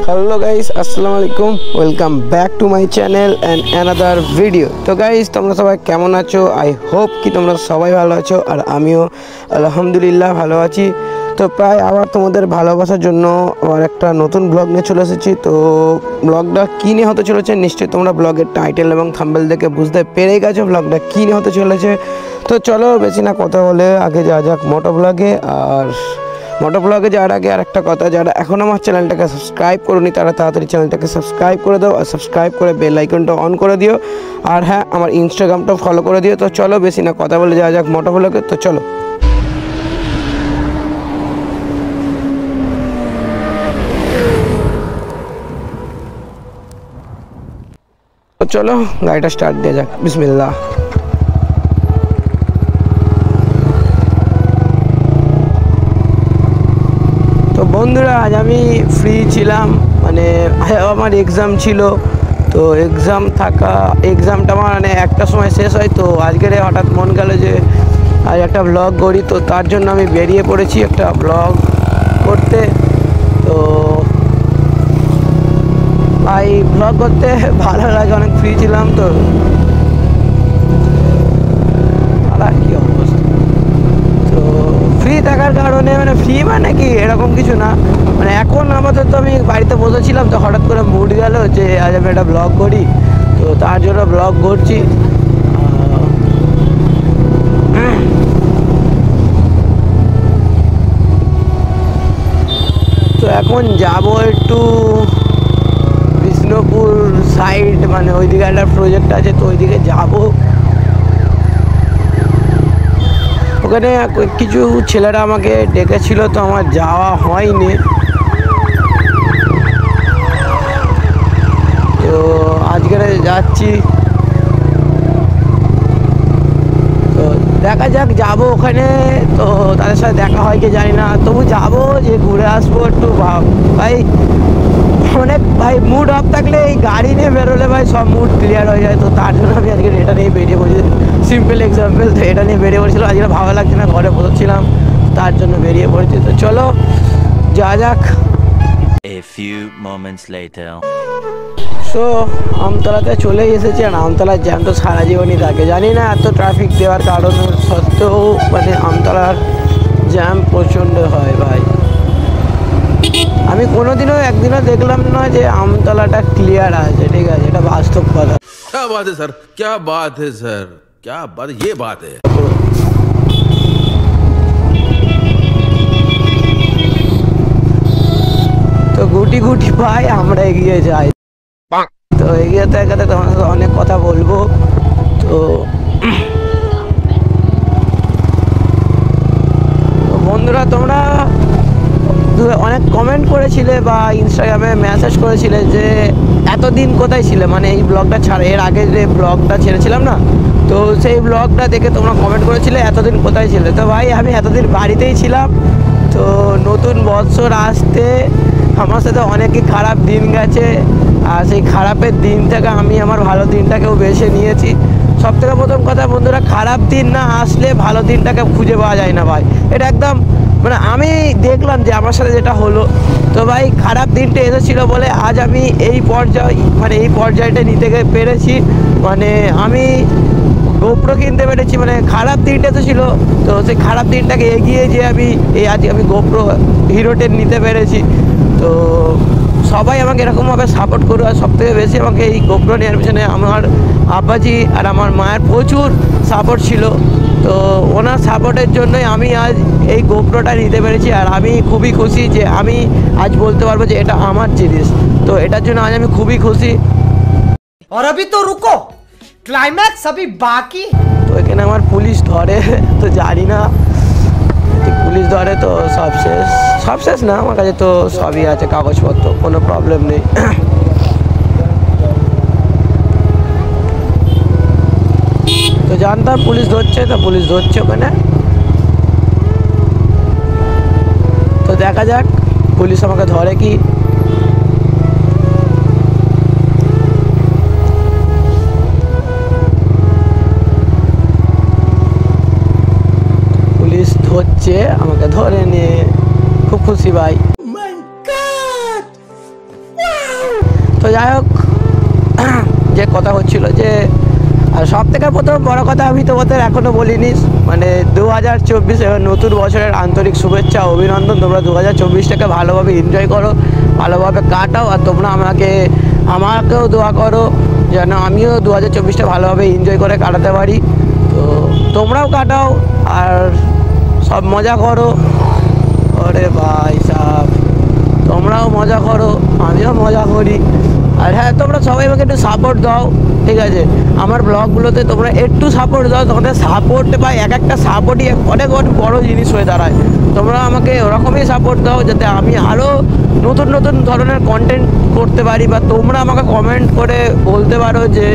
Hello guys अस्सलाम वालेकुम welcome back to my channel and another video. तो guys তোমরা সবাই কেমন আছো? আই হোপ কি তোমরা সবাই ভালো আছো আর আমিও আলহামদুলিল্লাহ ভালো আছি। তো প্রায় আবার তোমাদের ভালোবাসার জন্য আবার একটা নতুন ব্লগ নিয়ে চলে এসেছি। তো ব্লগটা কী নিয়ে হতে চলেছে নিশ্চয়ই তোমরা ব্লগের টাইটেল এবং থাম্বনেল দেখে বুঝতে পেরেই গেছো ব্লগটা কী নিয়ে হতে চলেছে। তো চলো বেশি না কথা বলে আগে যাওয়া যাক মোটো ব্লগে। আর মোটো ব্লগে যাওয়ার আগে আর একটা কথা, যারা এখন আমার চ্যানেলটাকে সাবস্ক্রাইব করোনি তারা তাড়াতাড়ি চ্যানেলটাকে সাবস্ক্রাইব করে দাও আর সাবস্ক্রাইব করে বেল আইকনটা অন করে দিও। আর হ্যাঁ, আমার ইনস্টাগ্রামটাও ফলো করে দিও। তো চলো বেশি না কথা বলে যাওয়া যাক মোটো ব্লগে। তো চলো চলো গাড়িটা স্টার্ট দেওয়া যাক। বিসমিল্লাহ। তো বন্ধুরা আজ আমি ফ্রি ছিলাম, মানে আমার এক্সাম ছিল। তো এক্সামটা আমার মানে একটা সময় শেষ হয়। তো আজকের হঠাৎ মন গেল যে আজ একটা ব্লগ করি। তো তার জন্য আমি বেরিয়ে পড়েছি একটা ব্লগ করতে। তো ভাই ব্লগ করতে ভালো লাগে, অনেক ফ্রি ছিলাম। তো কি অবস্থা, তো ফ্রি থাকার কারণে মানে ফ্রি মানে কি এরকম কিছু না, মানে এখন আপাতত আমি বাড়িতে বসেছিলাম তো হঠাৎ করে মুড গেল যে আজ আমি একটা ব্লগ করি। তো তার জন্য ব্লগ করছি। তো এখন যাব একটু বিষ্ণুপুর সাইড, মানে ওইদিকে একটা প্রজেক্ট আছে তো ওইদিকে যাব। ওখানে কিছু ছেলেরা আমাকে ডেকেছিল তো আমার যাওয়া হয়নি। তো আজকে যাচ্ছি, তো দেখা যাক যাবো ওখানে। তো তাদের সাথে দেখা হয় কি জানি না, তবু যাবো যে ঘুরে আসবো একটু। ভাই অনেক ভাই মুড অফ থাকলে এই গাড়ি নিয়ে বেরোলে ভাই সব মুড ক্লিয়ার হয়ে যায়। তো তার জন্য আমি আজকে এটা নিয়ে বেরিয়ে পড়েছি, সিম্পল এক্সাম্পল। তো এটা নিয়ে বেরিয়ে পড়েছিলাম, আজকে ভালো লাগছে না, ঘরে বসেছিলাম তার জন্য বেরিয়ে পড়েছি। তো চলো যা যাক। A few moments later. So আমতলাতে চলে এসেছি। আর আমতলার জ্যাম তো সারা জীবনই থাকে, জানি না এত ট্রাফিক দেওয়ার কারণ সত্ত্বেও মানে আমতলার জ্যাম প্রচণ্ড হয় ভাই। আমি কোনোদিনও একদিনও দেখলাম না যে আমতলাটা ক্লিয়ার আছে, ঠিক আছে, এটা বাস্তব কথা। क्या बात है सर, क्या बात है सर, क्या बात, ये बात है। তো গুটি গুটি ভাই আমরা এগিয়ে যাই। তো এগিয়ে থাকাতে তোমার সাথে অনেক কথা বলবো। তো বন্ধুরা তোমরা অনেক কমেন্ট করেছিলে বা ইনস্টাগ্রামে মেসেজ করেছিলে যে এতদিন কোথায় ছিলে, মানে এই ব্লগটা ছাড়া এর আগে যে ব্লগটা ছেড়েছিলাম না, তো সেই ব্লগটা দেখে তোমরা কমেন্ট করেছিলে এতদিন কোথায় ছিলে। তো ভাই আমি এতদিন বাড়িতেই ছিলাম। তো নতুন বৎসর আসতে আমার সাথে অনেকই খারাপ দিন গেছে, আর সেই খারাপের দিন থেকে আমি আমার ভালো দিনটাকেও বেছে নিয়েছি। সবথেকে প্রথম কথা বন্ধুরা, খারাপ দিন না আসলে ভালো দিনটাকে খুঁজে পাওয়া যায় না ভাই, এটা একদম মানে আমি দেখলাম যে আমার সাথে যেটা হলো। তো ভাই খারাপ দিনটা এসেছিলো বলে আজ আমি এই পর্যায়টা নিতে পেরেছি, মানে আমি গোপ্রো কিনতে পেরেছি। মানে খারাপ দিনটা তো ছিল, তো সেই খারাপ দিনটাকে এগিয়ে যে আজ আমি গোপ্রো হিরো 10 নিতে পেরেছি। তো সবাই আমাকে এরকমভাবে সাপোর্ট করো। আর সবথেকে বেশি আমাকে এই গোপ্রো নেওয়ার পিছনে আমার আব্বাজি আর আমার মায়ের প্রচুর সাপোর্ট ছিল। তো ওনার সাপোর্টের জন্যই আমি আজ এই গোপ্রোটা নিতে পেরেছি। আর আমি খুবই খুশি যে আমি আজ বলতে পারবো যে এটা আমার জিনিস। তো এটার জন্য আজ আমি খুবই খুশি। और अभी तो रुको, क्लाइमैक्स अभी बाकी। তো এখানে আমার পুলিশ ধরে, তো জানি না পুলিশ ধরে তো সব শেষ না, আমার কাছে তো সবই আছে কাগজপত্র, কোনো প্রবলেম নেই। তো জানতাম পুলিশ ধরছে, তো পুলিশ ধরছে ওখানে। তো দেখা যাক পুলিশ আমাকে ধরে কি। পুলিশ ধরছে আমাকে, ধরে নিয়ে খুব খুশি ভাই। তো যাই হোক, যে কথা হচ্ছিল যে সব থেকে প্রথম বড় কথা আমি তোমাদের এখনও বলিনি, মানে 2024 নতুন বছরের আন্তরিক শুভেচ্ছা অভিনন্দন। তোমরা 2024টাকে ভালোভাবে এনজয় করো, ভালোভাবে কাটাও, আর তোমরা আমাকেও দোয়া করো যেন আমিও 2024টা ভালোভাবে এনজয় করে কাটাতে পারি। তো তোমরাও কাটাও আর সব মজা করো। ওরে ভাই সাহেব, তোমরাও মজা করো, আমিও মজা করি। আর হ্যাঁ, তোমরা সবাই আমাকে একটু সাপোর্ট দাও, ঠিক আছে? আমার ব্লগগুলোতে তোমরা একটু সাপোর্ট দাও। তোমাদের সাপোর্ট বা এক একটা সাপোর্টই অনেক অনেক বড়ো জিনিস হয়ে দাঁড়ায়। তোমরা আমাকে ওরকমই সাপোর্ট দাও যাতে আমি আরও নতুন নতুন ধরনের কন্টেন্ট করতে পারি, বা তোমরা আমাকে কমেন্ট করে বলতে পারো যে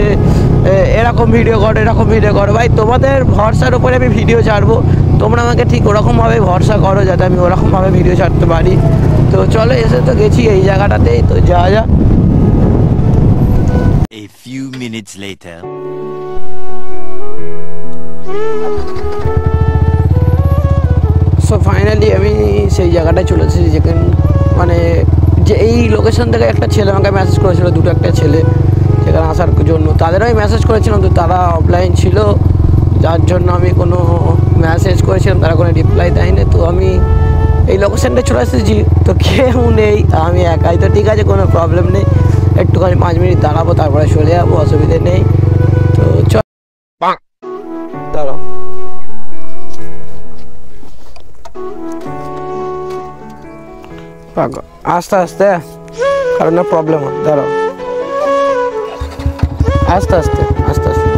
এরকম ভিডিও করো, এরকম ভিডিও করো। ভাই, তোমাদের ভরসার উপরে আমি ভিডিও ছাড়বো, তোমরা আমাকে ঠিক ওরকমভাবে ভরসা করো যাতে আমি ওরকমভাবে ভিডিও ছাড়তে পারি। তো চলো, এসে তো গেছি এই জায়গাটাতেই, তো যা যা। A few minutes later. So finally আমি সেই জায়গাটায় চলে এসেছি যেখানে মানে যে এই লোকেশন থেকে একটা ছেলে আমাকে মেসেজ করেছিল, দুটো একটা ছেলে সেখানে আসার জন্য। তাদেরও আমি মেসেজ করেছিলাম, তো তারা অফলাইন ছিল, যার জন্য আমি কোনো মেসেজ করেছিলাম, তারা কোনো রিপ্লাই দেয়নি। তো আমি এই লোকেশনটা চলে এসেছি, তো কেউ নেই, আমি একাই। তো ঠিক আছে, কোনো প্রবলেম নেই, একটুখানি 5 মিনিট দাঁড়াবো, তারপরে চলে যাবো, অসুবিধে নেই। তো চল, দাঁড়াও। আস্তে আস্তে, কারণ না প্রবলেম হয়, দাঁড়াও, আস্তে আস্তে আস্তে আস্তে।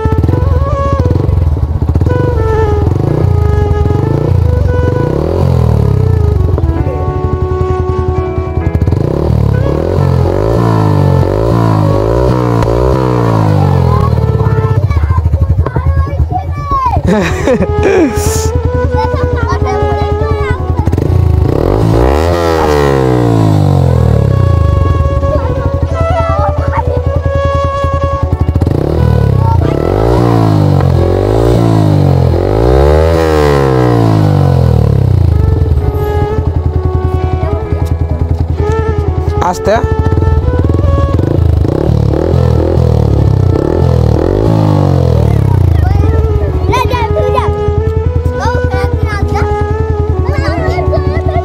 আস্তে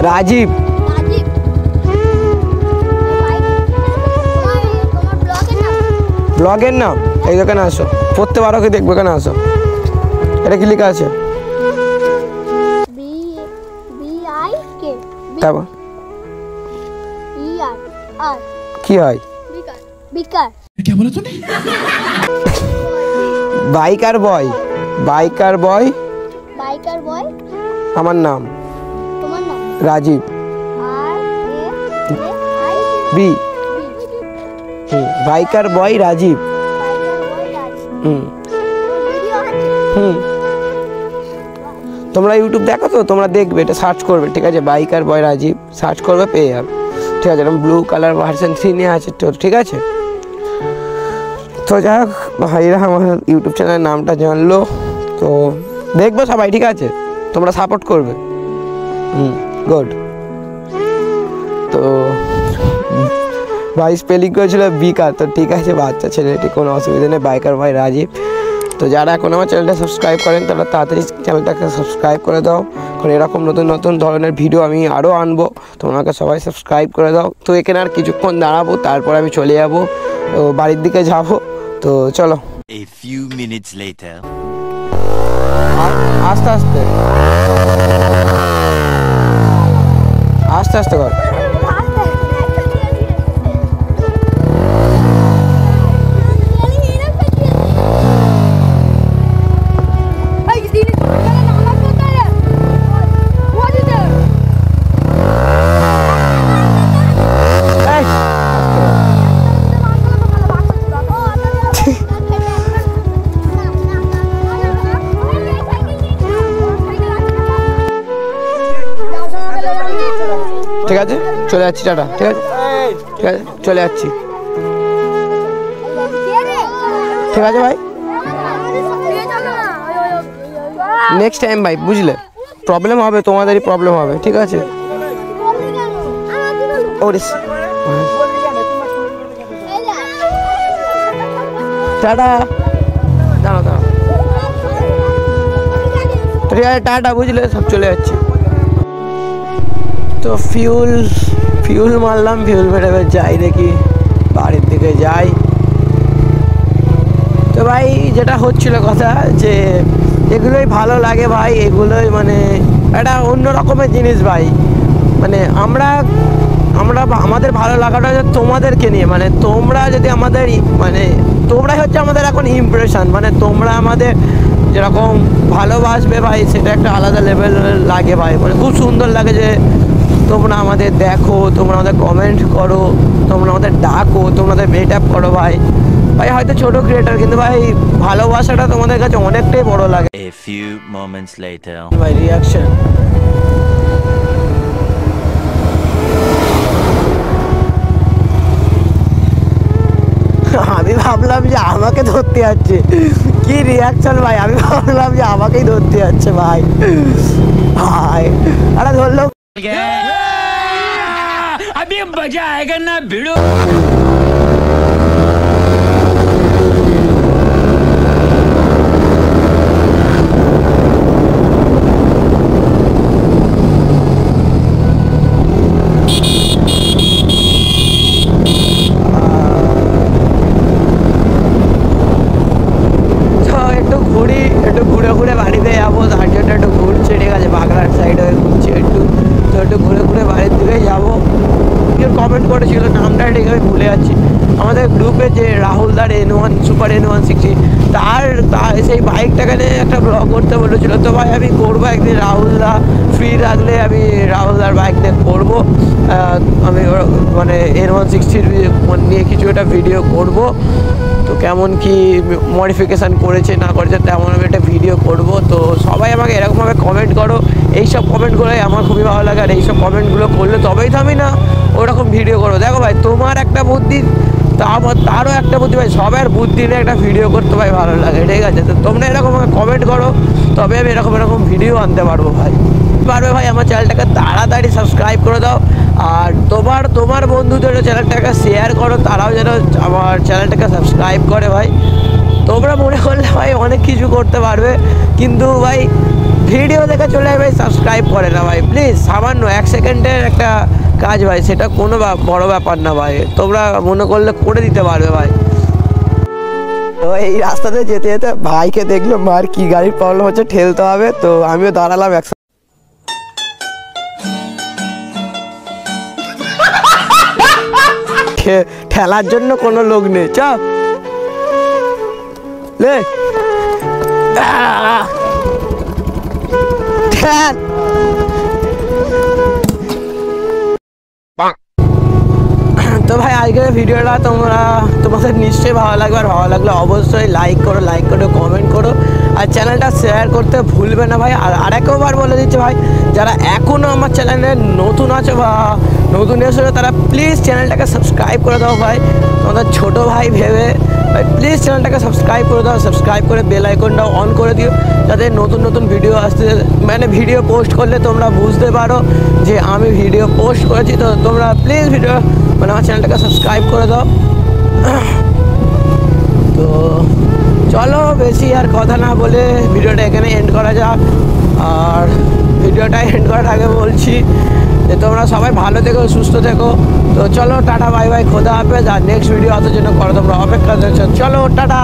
রাজীব, ব্লগের নাম এই দোকানে আসো, পড়তে পারো কি দেখবে, এখানে আসো। এটা কি লেখা আছে? তারপর কি হয়? বাইকার বয়, বাইকার বয়, বাইকার বয়। আমার নাম তোমার নাম? রাজীব, বি। বাইকার বয় রাজীব। তোমরা ইউটিউব দেখো তো, তোমরা দেখবে, এটা সার্চ করবে, ঠিক আছে? বাইকার বয় রাজীব সার্চ করবে, পেয়ে যাবে, ঠিক আছে? ব্লু কালার ভার্সন 3 নিয়ে আছে তো, ঠিক আছে? তো যাই হোক, ভাইরা আমার ইউটিউব চ্যানেলের নামটা জানলো, তো দেখবো সবাই, ঠিক আছে? তোমরা সাপোর্ট করবে, গুড। তো ভাই স্পেলিং করেছিল বিকার, তো ঠিক আছে, বাচ্চা ছেলেটি, কোনো অসুবিধা নেই, বাইকার ভাই রাজীব। তো যারা এখন আমার চ্যানেলটা সাবস্ক্রাইব করেন তারা তাড়াতাড়ি চ্যানেলটাকে সাবস্ক্রাইব করে দাও, কারণ এরকম নতুন নতুন ধরনের ভিডিও আমি আরও আনবো, তোমাকে সবাই সাবস্ক্রাইব করে দাও। তো এখানে আর কিছুক্ষণ দাঁড়াবো, তারপর আমি চলে যাবো বাড়ির দিকে যাবো। তো চলো। A few minutes later. আস্তে আস্তে আস্তে আস্তে কর। ঠিক আছে, চলে যাচ্ছি, টাটা, ঠিক আছে, ঠিক আছে, চলে যাচ্ছি, ঠিক আছে ভাই, নেক্সট টাইম ভাই, বুঝলে? প্রবলেম হবে, তোমাদেরই প্রবলেম হবে, ঠিক আছে? ওরে টাটা। দাঁড়াও দাঁড়াও, ঠিক আছে টাটা, বুঝলে সব চলে যাচ্ছে। তো ফিউল মারলাম, ফিউল মেরে এবার যাই দেখি বাড়ির দিকে যাই। তো ভাই যেটা হচ্ছিল কথা, যে এগুলোই ভালো লাগে ভাই, এগুলোই মানে একটা অন্য রকমের জিনিস ভাই। মানে আমরা আমাদের ভালো লাগাটা হচ্ছে তোমাদেরকে নিয়ে, মানে তোমরা যদি আমাদের মানে তোমরাই হচ্ছে আমাদের এখন ইমপ্রেশন, মানে তোমরা আমাদের যেরকম ভালোবাসবে ভাই, সেটা একটা আলাদা লেভেল লাগে ভাই। মানে খুব সুন্দর লাগে যে তোমরা আমাদের দেখো, তোমরা আমাদের কমেন্ট করো, তোমরা আমাদের ডাকো, তোমরা আমাদের মেট আপ করো ভাই। ভাই হয়তো ছোটো ক্রিয়েটার, কিন্তু ভাই ভালোবাসাটা তোমাদের কাছে অনেকটাই বড় লাগে। A few moments later. ভাই রিয়াকশন, আমি ভাবলাম যে আমাকে ধরতে যাচ্ছে, কি রিয়াকশন ভাই, আমি ভাবলাম যে আমাকেই ধরতে যাচ্ছে ভাই। ভাই আরে ধরলো, अभी मजा आएगा ना भिड़ो। একটু ঘুরে ঘুরে বাড়িতে যাবো, তার জন্য একটু ঘুরছে, ঠিক আছে, বাগড়ার সাইড হয়ে ঘুরছি একটু, তো একটু ঘুরে ঘুরে বাড়ির দিকে যাবো। কেউ কমেন্ট করেছিল, নামটা ঠিক আমি ভুলে যাচ্ছি, আমাদের গ্রুপে যে রাহুলদার N1 সুপার N160, তার সেই বাইকটাকে নিয়ে একটা ব্লগ করতে বলেছিল। তো ভাই আমি করবো একদিন, রাহুলদা ফ্রি রাখলে আমি রাহুলদার বাইক নিয়ে করবো। আমি মানে N160 নিয়ে কিছু একটা ভিডিও করবো। তো কেমন কি মডিফিকেশান করেছে না করেছে তেমন আমি একটা ভিডিও করব। তো সবাই আমাকে এরকমভাবে কমেন্ট করো, এইসব কমেন্টগুলোই আমার খুবই ভালো লাগে। আর এইসব কমেন্টগুলো করলে তবেই তো আমি না ওরকম ভিডিও করবো। দেখো ভাই, তোমার একটা বুদ্ধি, তা আমার তারও একটা বুদ্ধি ভাই, সবার বুদ্ধি নিয়ে একটা ভিডিও করতে ভাই ভালো লাগে, ঠিক আছে। তো তোমরা এরকম আমাকে কমেন্ট করো, তবে আমি এরকম ভিডিও আনতে পারবো ভাই। পারবে ভাই, আমার চ্যানেলটাকে তাড়াতাড়ি সাবস্ক্রাইব করে দাও। আর তোমার বন্ধুদের চ্যানেলটাকে শেয়ার করো, তারাও যেন আমার চ্যানেলটাকে সাবস্ক্রাইব করে ভাই। তোমরা মনে করলে ভাই অনেক কিছু করতে পারবে, কিন্তু ভাই ভিডিও দেখে চলে ভাই সাবস্ক্রাইব করে না ভাই, প্লিজ। সামান্য 1 সেকেন্ডের একটা কাজ ভাই, সেটা কোনো বড় ব্যাপার না ভাই, তোমরা মনে করলে করে দিতে পারবে ভাই। তো এই রাস্তাতে যেতে যেতে ভাইকে দেখলো, মার কি গাড়ির প্রবলেম হচ্ছে, ঠেলতে হবে। তো আমিও দাঁড়ালাম একসাথে, ঠেলার জন্য কোনো লোক নেই, চাপ লে ঠেল। তো ভাই আজকের ভিডিওটা তোমাদের নিশ্চয়ই ভালো লাগবে, আর ভালো লাগলে অবশ্যই লাইক করো, কমেন্ট করো, আর চ্যানেলটা শেয়ার করতে ভুলবে না ভাই। আর আরেকবার বলে দিচ্ছি ভাই, যারা এখনও আমার চ্যানেলে নতুন আছে বা নতুন এসেছো, তারা প্লিজ চ্যানেলটাকে সাবস্ক্রাইব করে দাও ভাই, তোমাদের ছোটো ভাই ভেবে ভাই প্লিজ চ্যানেলটাকে সাবস্ক্রাইব করে দাও। সাবস্ক্রাইব করে বেল আইকনটাও অন করে দিও, যাতে নতুন ভিডিও আসতে, মানে ভিডিও পোস্ট করলে তোমরা বুঝতে পারো যে আমি ভিডিও পোস্ট করেছি। তো তোমরা প্লিজ মানে আমার চ্যানেলটাকে সাবস্ক্রাইব করে দাও। তো চলো বেশি আর কথা না বলে ভিডিওটা এখানে এন্ড করা যাক। আর ভিডিওটা এন্ড করার আগে বলছি যে তোমরা সবাই ভালো থেকো, সুস্থ থেকো। তো চলো টাটা, বাই বাই, খোদা হাফেজ। আর নেক্সট ভিডিও আসার জন্য করো তোমরা অপেক্ষা করছো। চলো টাটা।